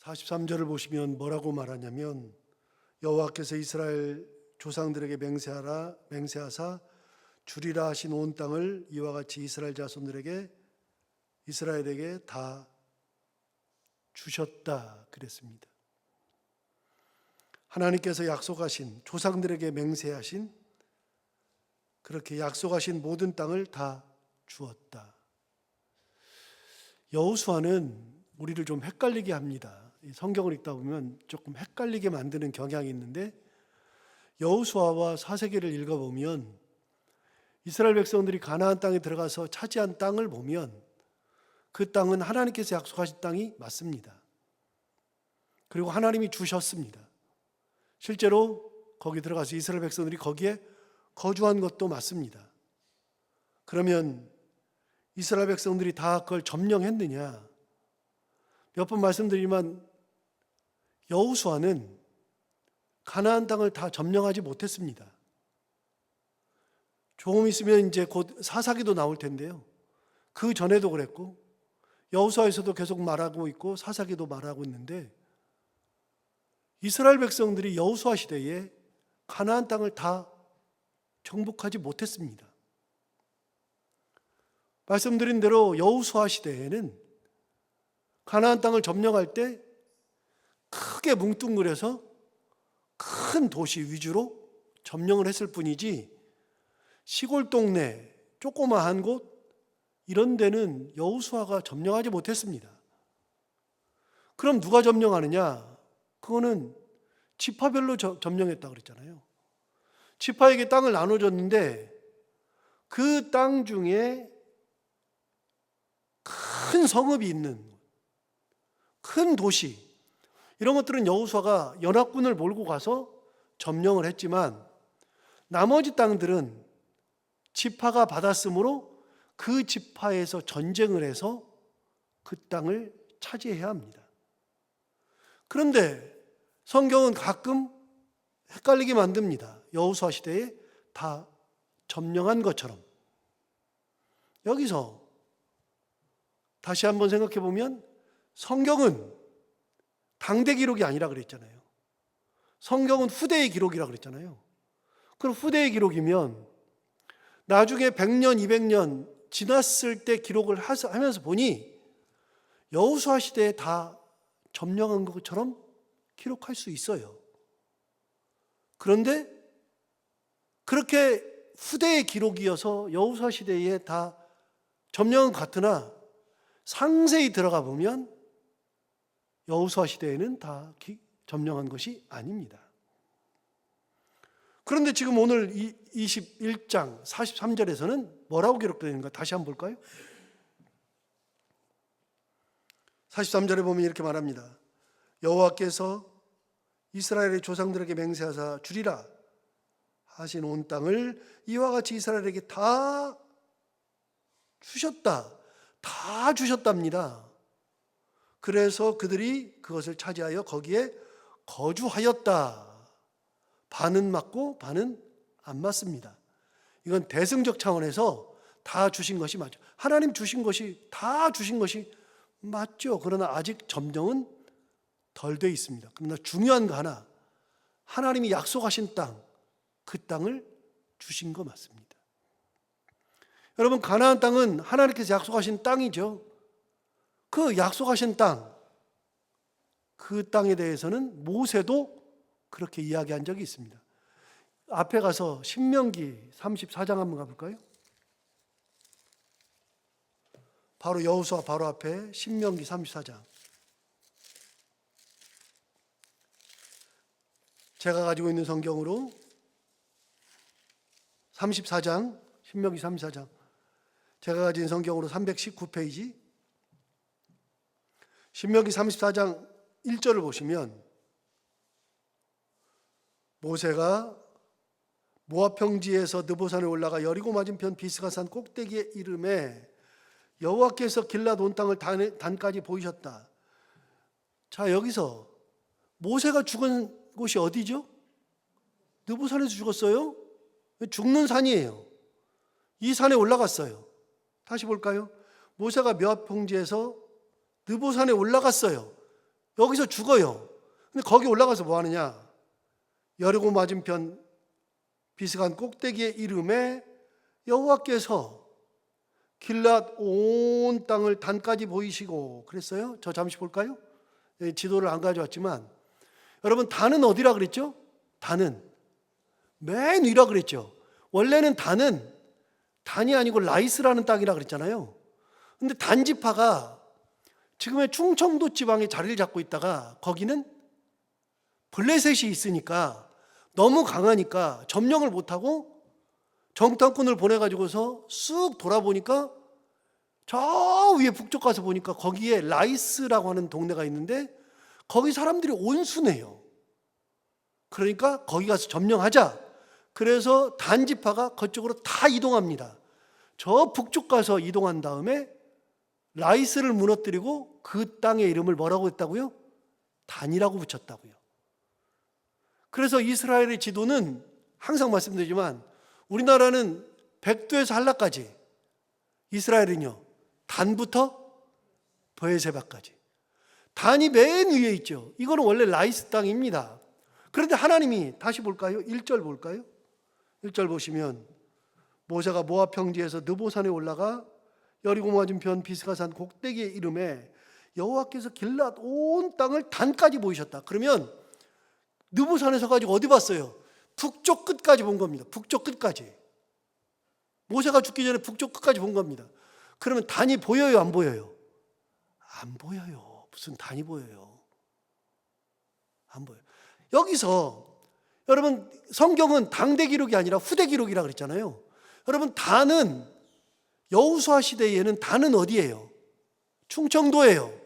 43절을 보시면 뭐라고 말하냐면 여호와께서 이스라엘 조상들에게 맹세하사 주리라 하신 온 땅을 이와 같이 이스라엘 자손들에게 이스라엘에게 다 주셨다 그랬습니다. 하나님께서 약속하신, 조상들에게 맹세하신, 그렇게 약속하신 모든 땅을 다 주었다. 여호수아는 우리를 좀 헷갈리게 합니다. 성경을 읽다 보면 조금 헷갈리게 만드는 경향이 있는데, 여호수아와 사세기를 읽어보면 이스라엘 백성들이 가나안 땅에 들어가서 차지한 땅을 보면 그 땅은 하나님께서 약속하신 땅이 맞습니다. 그리고 하나님이 주셨습니다. 실제로 거기 들어가서 이스라엘 백성들이 거기에 거주한 것도 맞습니다. 그러면 이스라엘 백성들이 다 그걸 점령했느냐? 몇 번 말씀드리지만 여호수아는 가나안 땅을 다 점령하지 못했습니다. 조금 있으면 이제 곧 사사기도 나올 텐데요. 그 전에도 그랬고 여호수아에서도 계속 말하고 있고 사사기도 말하고 있는데, 이스라엘 백성들이 여호수아 시대에 가나안 땅을 다 정복하지 못했습니다. 말씀드린 대로 여호수아 시대에는 가나안 땅을 점령할 때 크게 뭉뚱그려서 큰 도시 위주로 점령을 했을 뿐이지, 시골 동네, 조그마한 곳 이런 데는 여호수아가 점령하지 못했습니다. 그럼 누가 점령하느냐? 그거는 지파별로 점령했다고 그랬잖아요. 지파에게 땅을 나눠줬는데 그 땅 중에 큰 성읍이 있는 큰 도시, 이런 것들은 여호수아가 연합군을 몰고 가서 점령을 했지만, 나머지 땅들은 지파가 받았으므로 그 지파에서 전쟁을 해서 그 땅을 차지해야 합니다. 그런데 성경은 가끔 헷갈리게 만듭니다. 여호수아 시대에 다 점령한 것처럼. 여기서 다시 한번 생각해 보면 성경은 당대 기록이 아니라 그랬잖아요. 성경은 후대의 기록이라 그랬잖아요. 그럼 후대의 기록이면 나중에 100년, 200년 지났을 때 기록을 하면서 보니 여호수아 시대에 다 점령한 것처럼 기록할 수 있어요. 그런데 그렇게 후대의 기록이어서 여호수아 시대에 다 점령은 같으나 상세히 들어가 보면 여호수아 시대에는 다 점령한 것이 아닙니다. 그런데 지금 오늘 21장 43절에서는 뭐라고 기록되어 있는가 다시 한번 볼까요? 43절에 보면 이렇게 말합니다. 여호와께서 이스라엘의 조상들에게 맹세하사 주리라 하신 온 땅을 이와 같이 이스라엘에게 다 주셨다. 다 주셨답니다. 그래서 그들이 그것을 차지하여 거기에 거주하였다. 반은 맞고 반은 안 맞습니다. 이건 대승적 차원에서 다 주신 것이 맞죠. 하나님 주신 것이 다 주신 것이 맞죠. 그러나 아직 점령은 덜 돼 있습니다. 그러나 중요한 거 하나, 하나님이 약속하신 땅, 그 땅을 주신 거 맞습니다. 여러분, 가나안 땅은 하나님께서 약속하신 땅이죠. 그 약속하신 땅, 그 땅에 대해서는 모세도 그렇게 이야기한 적이 있습니다. 앞에 가서 신명기 34장 한번 가볼까요? 바로 여호수아 바로 앞에 신명기 34장. 제가 가지고 있는 성경으로 34장, 신명기 34장. 제가 가진 성경으로 319페이지. 신명기 34장 1절을 보시면 모세가 모압 평지에서 느보산에 올라가 여리고 맞은편 비스가산 꼭대기에 이름에 여호와께서 길앗 온 땅을 단까지 보이셨다. 자, 여기서 모세가 죽은 곳이 어디죠? 느보산에서 죽었어요. 죽는 산이에요. 이 산에 올라갔어요. 다시 볼까요? 모세가 모압 평지에서 느보산에 올라갔어요. 여기서 죽어요. 근데 거기 올라가서 뭐 하느냐? 여리고 맞은편 비스간 꼭대기에 이름에 여호와께서 길앗 온 땅을 단까지 보이시고 그랬어요. 저 잠시 볼까요? 지도를 안 가져왔지만 여러분, 단은 어디라 그랬죠? 단은 맨 위라 그랬죠. 원래는 단이 아니고 라이스라는 땅이라 그랬잖아요. 근데 단지파가 지금의 충청도 지방에 자리를 잡고 있다가 거기는 블레셋이 있으니까 너무 강하니까 점령을 못하고 정탐꾼을 보내가지고서 쑥 돌아보니까 저 위에 북쪽 가서 보니까 거기에 라이스라고 하는 동네가 있는데 거기 사람들이 온순해요. 그러니까 거기 가서 점령하자. 그래서 단지파가 그쪽으로 다 이동합니다. 저 북쪽 가서 이동한 다음에 라이스를 무너뜨리고 그 땅의 이름을 뭐라고 했다고요? 단이라고 붙였다고요. 그래서 이스라엘의 지도는 항상 말씀드리지만 우리나라는 백두에서 한라까지, 이스라엘은요 단부터 브에세바까지. 단이 맨 위에 있죠. 이거는 원래 라이스 땅입니다. 그런데 하나님이 다시 볼까요? 1절 볼까요? 1절 보시면 모세가 모압 평지에서 느보산에 올라가 여리고 맞은편 비스가산 꼭대기에 이름에 여호와께서 길앗 온 땅을 단까지 보이셨다. 그러면 느보산에서 가지고 어디 봤어요? 북쪽 끝까지 본 겁니다. 북쪽 끝까지. 모세가 죽기 전에 북쪽 끝까지 본 겁니다. 그러면 단이 보여요, 안 보여요? 안 보여요. 무슨 단이 보여요? 안 보여요. 여기서 여러분, 성경은 당대 기록이 아니라 후대 기록이라 그랬잖아요. 여러분, 단은 여호수아 시대에는 단은 어디예요? 충청도예요.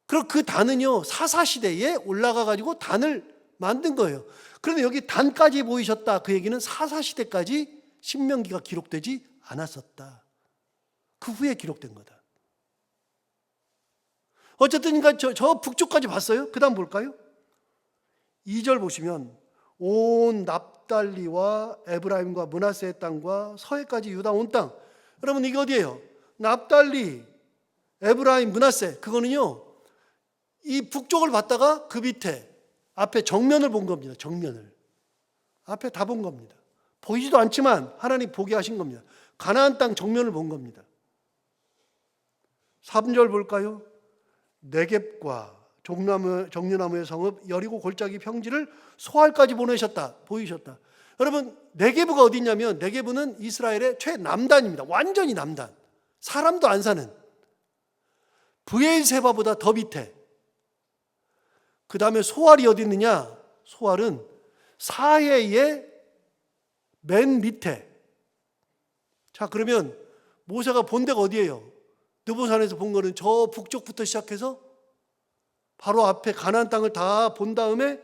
그리고 그 단은요 사사 시대에 올라가 가지고 단을 만든 거예요. 그런데 여기 단까지 보이셨다. 그 얘기는 사사 시대까지 신명기가 기록되지 않았었다. 그 후에 기록된 거다. 어쨌든 저 북쪽까지 봤어요. 그 다음 볼까요? 2절 보시면 온 납달리와 에브라임과 므낫세의 땅과 서해까지 유다 온 땅. 여러분, 이게 어디예요? 납달리, 에브라임, 므낫세. 그거는요 이 북쪽을 봤다가 그 밑에 앞에 정면을 본 겁니다. 정면을 앞에 다 본 겁니다. 보이지도 않지만 하나님 보게 하신 겁니다. 가나안 땅 정면을 본 겁니다. 3절 볼까요? 네겝과 종려나무의 성읍 여리고 골짜기 평지를 소알까지 보내셨다. 보이셨다. 여러분, 네겝가 어디 있냐면 네겝은 이스라엘의 최남단입니다. 완전히 남단. 사람도 안 사는 브엘세바보다 더 밑에. 그 다음에 소알이 어디 있느냐? 소알은 사해의 맨 밑에. 자, 그러면 모세가 본 데가 어디예요? 느보산에서 본 거는 저 북쪽부터 시작해서 바로 앞에 가나안 땅을 다 본 다음에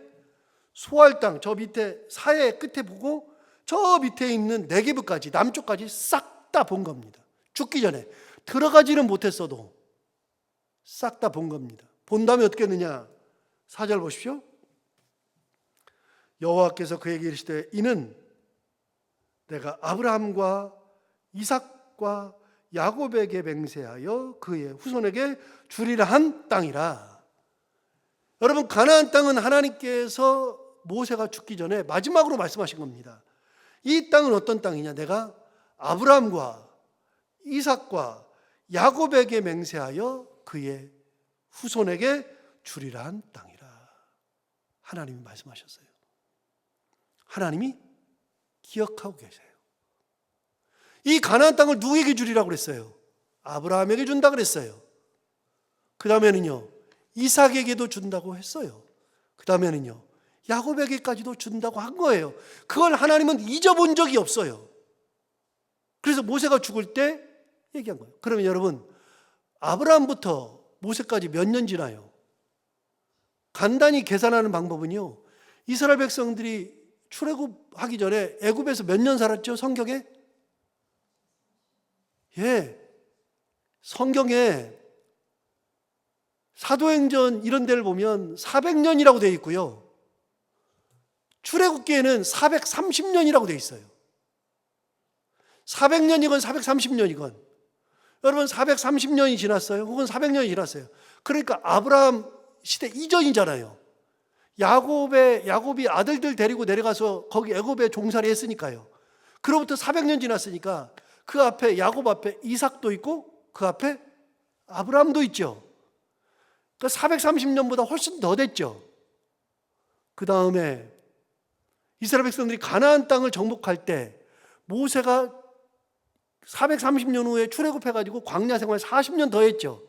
소알 땅, 저 밑에 사해 끝에 보고 저 밑에 있는 네겝까지, 남쪽까지 싹 다 본 겁니다. 죽기 전에 들어가지는 못했어도 싹 다 본 겁니다. 본 다음에 어떻게 했느냐? 4절 보십시오. 여호와께서 그에게 이르시되 이는 내가 아브라함과 이삭과 야곱에게 맹세하여 그의 후손에게 주리라 한 땅이라. 여러분, 가나안 땅은 하나님께서 모세가 죽기 전에 마지막으로 말씀하신 겁니다. 이 땅은 어떤 땅이냐? 내가 아브라함과 이삭과 야곱에게 맹세하여 그의 후손에게 주리라 한 땅이라. 하나님이 말씀하셨어요. 하나님이 기억하고 계세요. 이 가나안 땅을 누구에게 주리라고 그랬어요? 아브라함에게 준다 그랬어요. 그 다음에는요 이삭에게도 준다고 했어요. 그 다음에는요 야곱에게까지도 준다고 한 거예요. 그걸 하나님은 잊어본 적이 없어요. 그래서 모세가 죽을 때 얘기한 거예요. 그러면 여러분, 아브라함부터 모세까지 몇 년 지나요? 간단히 계산하는 방법은요, 이스라엘 백성들이 출애굽하기 전에 애굽에서 몇 년 살았죠? 성경에? 성경에 사도행전 이런 데를 보면 400년이라고 되어 있고요, 출애굽기에는 430년이라고 되어 있어요. 400년이건 430년이건 여러분 430년이 지났어요. 혹은 400년이 지났어요. 그러니까 아브라함 시대 이전이잖아요. 야곱이 아들들 데리고 내려가서 거기 애굽에 종살이 했으니까요. 그로부터 400년 지났으니까 그 앞에 야곱 앞에 이삭도 있고 그 앞에 아브라함도 있죠. 그러니까 430년보다 훨씬 더 됐죠. 그 다음에 이스라엘 백성들이 가나안 땅을 정복할 때 모세가 430년 후에 출애굽해가지고 광야 생활 40년 더 했죠.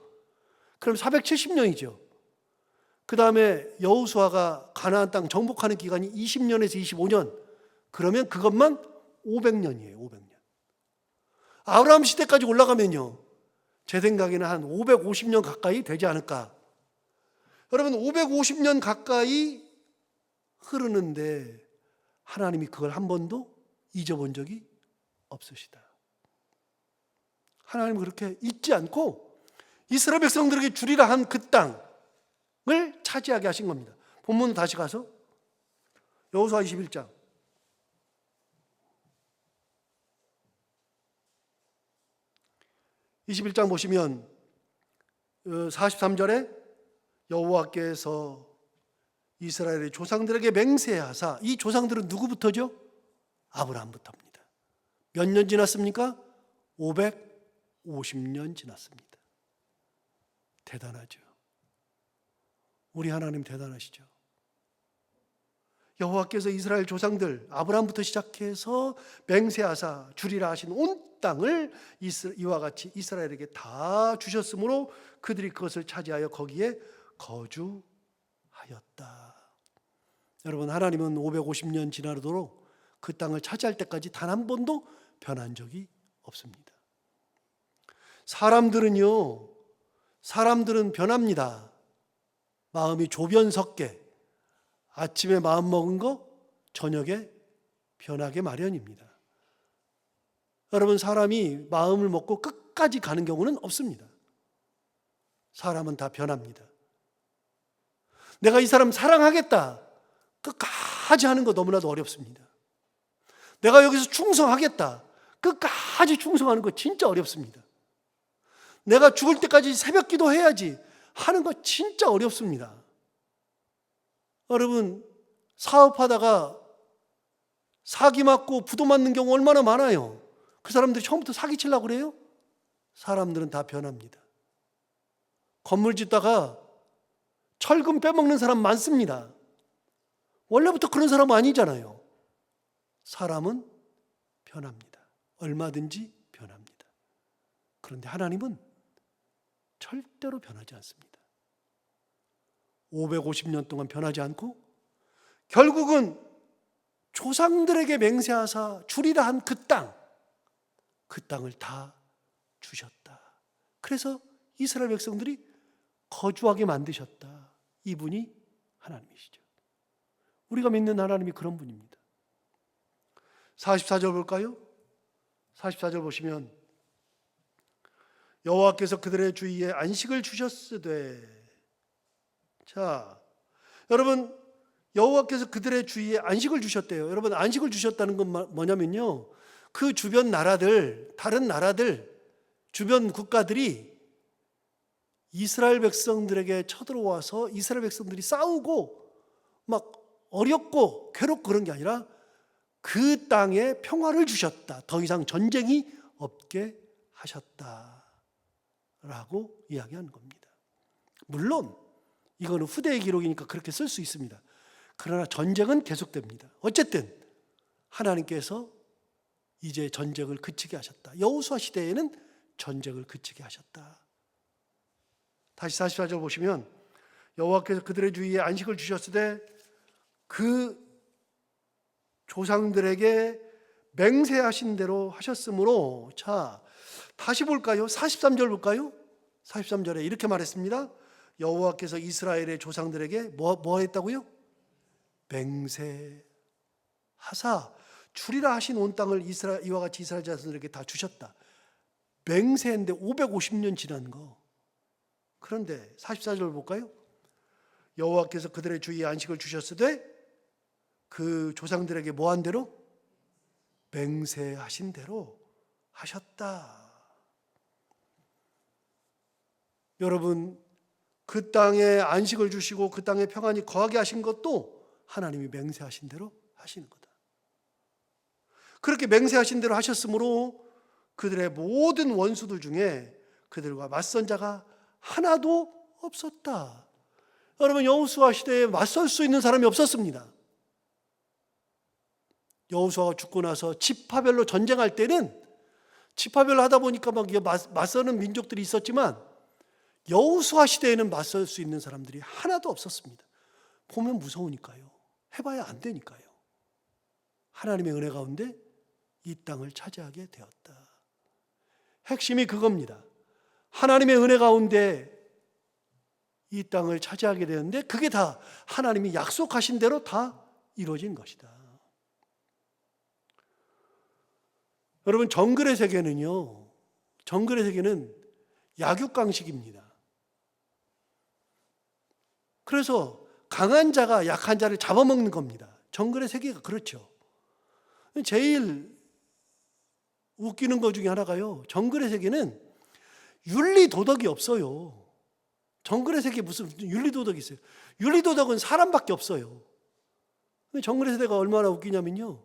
그럼 470년이죠. 그 다음에 여호수아가 가나안 땅 정복하는 기간이 20년에서 25년. 그러면 그것만 500년이에요. 500년. 아브라함 시대까지 올라가면요, 제 생각에는 한 550년 가까이 되지 않을까. 여러분, 550년 가까이 흐르는데 하나님이 그걸 한 번도 잊어본 적이 없으시다. 하나님은 그렇게 잊지 않고 이스라엘 백성들에게 주리라 한 그 땅을 차지하게 하신 겁니다. 본문 다시 가서 여호수아 21장 21장 보시면 43절에 여호와께서 이스라엘의 조상들에게 맹세하사, 이 조상들은 누구부터죠? 아브라함부터입니다. 몇 년 지났습니까? 550년 지났습니다. 대단하죠. 우리 하나님 대단하시죠. 여호와께서 이스라엘 조상들 아브라함부터 시작해서 맹세하사 주리라 하신 온 땅을 이와 같이 이스라엘에게 다 주셨으므로 그들이 그것을 차지하여 거기에 거주하였다. 여러분, 하나님은 550년 지나도록 그 땅을 차지할 때까지 단 한 번도 변한 적이 없습니다. 사람들은 변합니다. 마음이 조변석계, 아침에 마음 먹은 거 저녁에 변하게 마련입니다. 여러분, 사람이 마음을 먹고 끝까지 가는 경우는 없습니다. 사람은 다 변합니다. 내가 이 사람 사랑하겠다, 끝까지 하는 거 너무나도 어렵습니다. 내가 여기서 충성하겠다, 끝까지 충성하는 거 진짜 어렵습니다. 내가 죽을 때까지 새벽 기도해야지 하는 거 진짜 어렵습니다. 여러분, 사업하다가 사기 맞고 부도 맞는 경우 얼마나 많아요. 그 사람들이 처음부터 사기 치려고 그래요? 사람들은 다 변합니다. 건물 짓다가 철근 빼먹는 사람 많습니다. 원래부터 그런 사람은 아니잖아요. 사람은 변합니다. 얼마든지 변합니다. 그런데 하나님은 절대로 변하지 않습니다. 550년 동안 변하지 않고 결국은 조상들에게 맹세하사 주리라 한 그 땅을 다 주셨다. 그래서 이스라엘 백성들이 거주하게 만드셨다. 이분이 하나님이시죠. 우리가 믿는 하나님이 그런 분입니다. 44절 볼까요? 44절 보시면 여호와께서 그들의 주위에 안식을 주셨으되, 자, 여러분, 여호와께서 그들의 주위에 안식을 주셨대요. 여러분, 안식을 주셨다는 건 뭐냐면요, 그 주변 나라들, 다른 나라들, 주변 국가들이 이스라엘 백성들에게 쳐들어와서 이스라엘 백성들이 싸우고 막 어렵고 괴롭고 그런 게 아니라 그 땅에 평화를 주셨다. 더 이상 전쟁이 없게 하셨다 라고 이야기하는 겁니다. 물론 이거는 후대의 기록이니까 그렇게 쓸 수 있습니다. 그러나 전쟁은 계속됩니다. 어쨌든 하나님께서 이제 전쟁을 그치게 하셨다. 여호수아 시대에는 전쟁을 그치게 하셨다. 다시 44절 보시면 여호와께서 그들의 주위에 안식을 주셨으되 그 조상들에게 맹세하신 대로 하셨으므로, 자, 다시 볼까요? 43절 볼까요? 43절에 이렇게 말했습니다. 여호와께서 이스라엘의 조상들에게 뭐 했다고요? 맹세하사 주리라 하신 온 땅을 이와 같이 이스라엘 자손들에게 다 주셨다. 맹세했는데 550년 지난 거. 그런데 44절 볼까요? 여호와께서 그들의 주위에 안식을 주셨으되 그 조상들에게 뭐 한 대로? 맹세하신 대로 하셨다. 여러분, 그 땅에 안식을 주시고 그 땅에 평안히 거하게 하신 것도 하나님이 맹세하신 대로 하시는 거다. 그렇게 맹세하신 대로 하셨으므로 그들의 모든 원수들 중에 그들과 맞선 자가 하나도 없었다. 여러분, 여호수아 시대에 맞설 수 있는 사람이 없었습니다. 여호수아가 죽고 나서 지파별로 전쟁할 때는 지파별로 하다 보니까 막 맞서는 민족들이 있었지만 여호수아 시대에는 맞설 수 있는 사람들이 하나도 없었습니다. 보면 무서우니까요. 해봐야 안 되니까요. 하나님의 은혜 가운데 이 땅을 차지하게 되었다. 핵심이 그겁니다. 하나님의 은혜 가운데 이 땅을 차지하게 되었는데 그게 다 하나님이 약속하신 대로 다 이루어진 것이다. 여러분, 정글의 세계는요, 정글의 세계는 약육강식입니다. 그래서 강한 자가 약한 자를 잡아먹는 겁니다. 정글의 세계가 그렇죠. 제일 웃기는 것 중에 하나가요, 정글의 세계는 윤리 도덕이 없어요. 정글의 세계에 무슨 윤리 도덕이 있어요? 윤리 도덕은 사람밖에 없어요. 정글의 세계가 얼마나 웃기냐면요,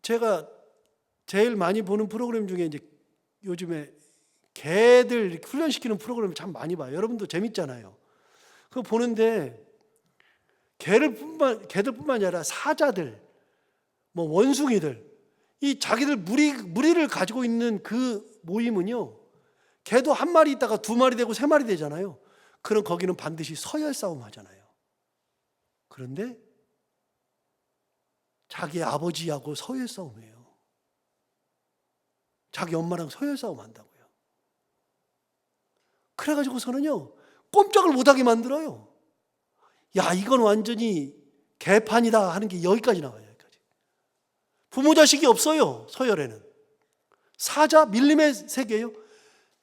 제가 제일 많이 보는 프로그램 중에 이제 요즘에 개들 훈련시키는 프로그램을 참 많이 봐요. 여러분도 재밌잖아요. 그거 보는데 개들뿐만 아니라 사자들, 뭐 원숭이들, 이 자기들 무리를 가지고 있는 그 모임은요, 개도 한 마리 있다가 두 마리 되고 세 마리 되잖아요. 그럼 거기는 반드시 서열 싸움 하잖아요. 그런데 자기 아버지하고 서열 싸움이에요. 자기 엄마랑 서열 싸움 한다고요. 그래가지고서는요, 꼼짝을 못하게 만들어요. 야, 이건 완전히 개판이다 하는 게 여기까지 나와요. 여기까지. 부모 자식이 없어요. 서열에는. 사자 밀림의 세계예요.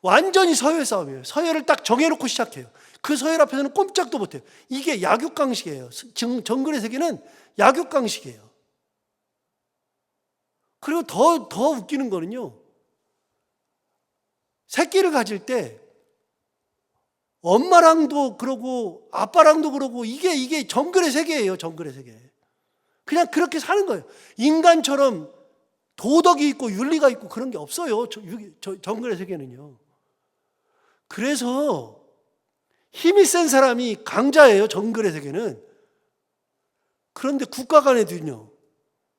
완전히 서열 싸움이에요. 서열을 딱 정해놓고 시작해요. 그 서열 앞에서는 꼼짝도 못해요. 이게 약육강식이에요. 정글의 세계는 약육강식이에요. 그리고 더 웃기는 거는요, 새끼를 가질 때 엄마랑도 그러고 아빠랑도 그러고 이게 정글의 세계예요. 정글의 세계. 그냥 그렇게 사는 거예요. 인간처럼 도덕이 있고 윤리가 있고 그런 게 없어요. 정글의 세계는요. 그래서 힘이 센 사람이 강자예요. 정글의 세계는. 그런데 국가 간에도요,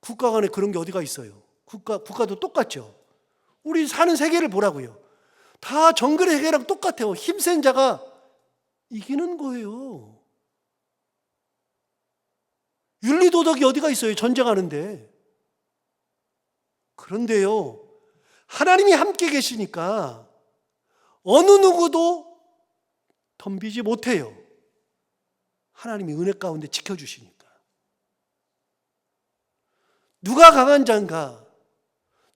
국가 간에 그런 게 어디가 있어요? 국가도 똑같죠. 우리 사는 세계를 보라고요. 다 정글의 세계랑 똑같아요. 힘센 자가 이기는 거예요. 윤리 도덕이 어디가 있어요? 전쟁하는데. 그런데요, 하나님이 함께 계시니까 어느 누구도 덤비지 못해요. 하나님이 은혜 가운데 지켜주시니까. 누가 강한 자인가,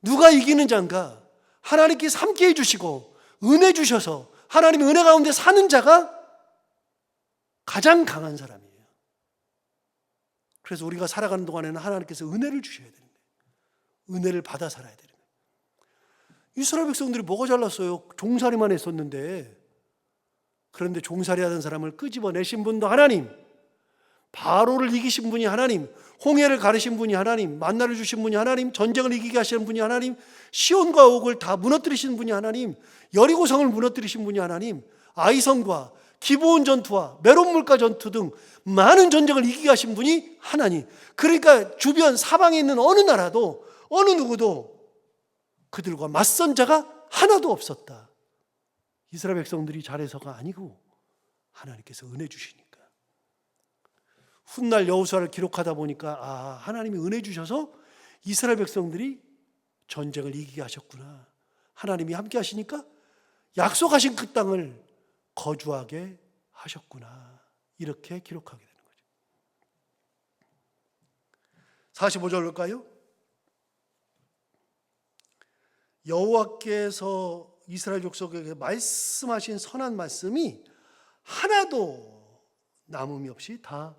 누가 이기는 자인가, 하나님께서 함께 해주시고 은혜 주셔서 하나님의 은혜 가운데 사는 자가 가장 강한 사람이에요. 그래서 우리가 살아가는 동안에는 하나님께서 은혜를 주셔야 되는 거예요. 은혜를 받아 살아야 되는 거예요. 이스라엘 백성들이 뭐가 잘났어요? 종살이만 했었는데. 그런데 종살이 하던 사람을 끄집어내신 분도 하나님, 바로를 이기신 분이 하나님, 홍해를 가르신 분이 하나님, 만나를 주신 분이 하나님, 전쟁을 이기게 하시는 분이 하나님, 시온과 옥을 다 무너뜨리신 분이 하나님, 여리고성을 무너뜨리신 분이 하나님, 아이성과 기브온 전투와 메론 물가 전투 등 많은 전쟁을 이기게 하신 분이 하나님. 그러니까 주변 사방에 있는 어느 나라도 어느 누구도 그들과 맞선 자가 하나도 없었다. 이스라엘 백성들이 잘해서가 아니고 하나님께서 은혜 주시니까. 훗날 여호수아를 기록하다 보니까 하나님이 은혜 주셔서 이스라엘 백성들이 전쟁을 이기게 하셨구나. 하나님이 함께 하시니까 약속하신 그 땅을 거주하게 하셨구나. 이렇게 기록하게 되는 거죠. 45절 볼까요? 여호와께서 이스라엘 족속에게 말씀하신 선한 말씀이 하나도 남음이 없이 다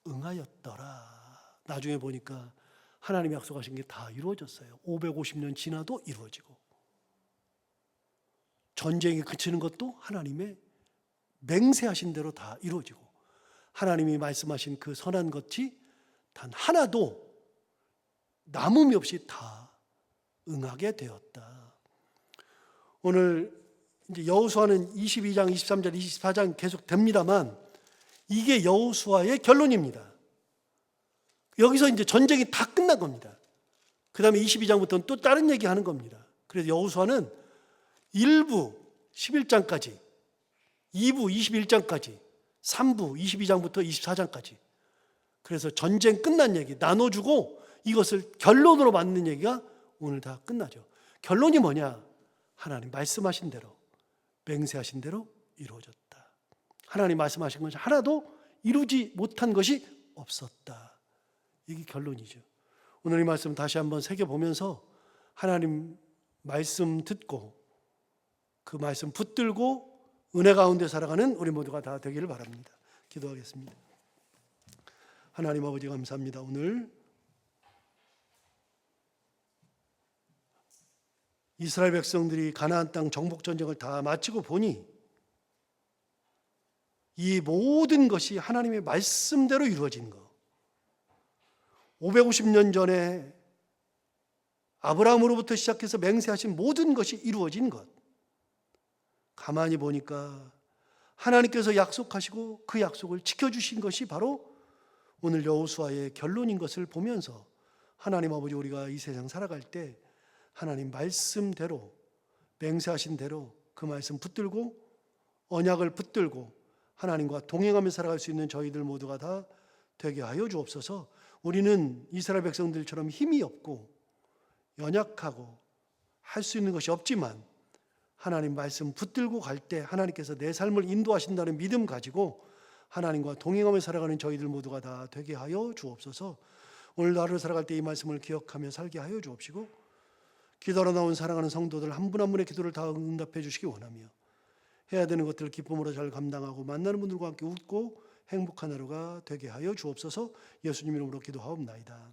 응하였더라. 나중에 보니까 하나님이 약속하신 게 다 이루어졌어요. 550년 지나도 이루어지고, 전쟁이 그치는 것도 하나님의 맹세하신 대로 다 이루어지고 하나님이 말씀하신 그 선한 것이 단 하나도 남음이 없이 다 응하게 되었다. 오늘 이제 여호수아는 22장, 23장, 24장 계속 됩니다만 이게 여호수아의 결론입니다. 여기서 이제 전쟁이 다 끝난 겁니다. 그 다음에 22장부터는 또 다른 얘기하는 겁니다. 그래서 여호수아는 1부 11장까지, 2부 21장까지, 3부 22장부터 24장까지, 그래서 전쟁 끝난 얘기 나눠주고 이것을 결론으로 만드는 얘기가 오늘 다 끝나죠. 결론이 뭐냐? 하나님 말씀하신 대로, 맹세하신 대로 이루어졌다. 하나님 말씀하신 것이 하나도 이루지 못한 것이 없었다. 이게 결론이죠. 오늘 이 말씀 다시 한번 새겨보면서 하나님 말씀 듣고 그 말씀 붙들고 은혜 가운데 살아가는 우리 모두가 다 되기를 바랍니다. 기도하겠습니다. 하나님 아버지 감사합니다. 오늘 이스라엘 백성들이 가나안 땅 정복 전쟁을 다 마치고 보니 이 모든 것이 하나님의 말씀대로 이루어진 것, 550년 전에 아브라함으로부터 시작해서 맹세하신 모든 것이 이루어진 것, 가만히 보니까 하나님께서 약속하시고 그 약속을 지켜주신 것이 바로 오늘 여호수아의 결론인 것을 보면서 하나님 아버지, 우리가 이 세상 살아갈 때 하나님 말씀대로, 맹세하신 대로 그 말씀 붙들고 언약을 붙들고 하나님과 동행하며 살아갈 수 있는 저희들 모두가 다 되게 하여 주옵소서. 우리는 이스라엘 백성들처럼 힘이 없고 연약하고 할 수 있는 것이 없지만 하나님 말씀 붙들고 갈 때 하나님께서 내 삶을 인도하신다는 믿음 가지고 하나님과 동행하며 살아가는 저희들 모두가 다 되게 하여 주옵소서. 오늘 하루를 살아갈 때 이 말씀을 기억하며 살게 하여 주옵시고 기도로 나온 사랑하는 성도들 한 분 한 분의 기도를 다 응답해 주시기 원하며 해야 되는 것들을 기쁨으로 잘 감당하고 만나는 분들과 함께 웃고 행복한 하루가 되게 하여 주옵소서. 예수님 이름으로 기도하옵나이다.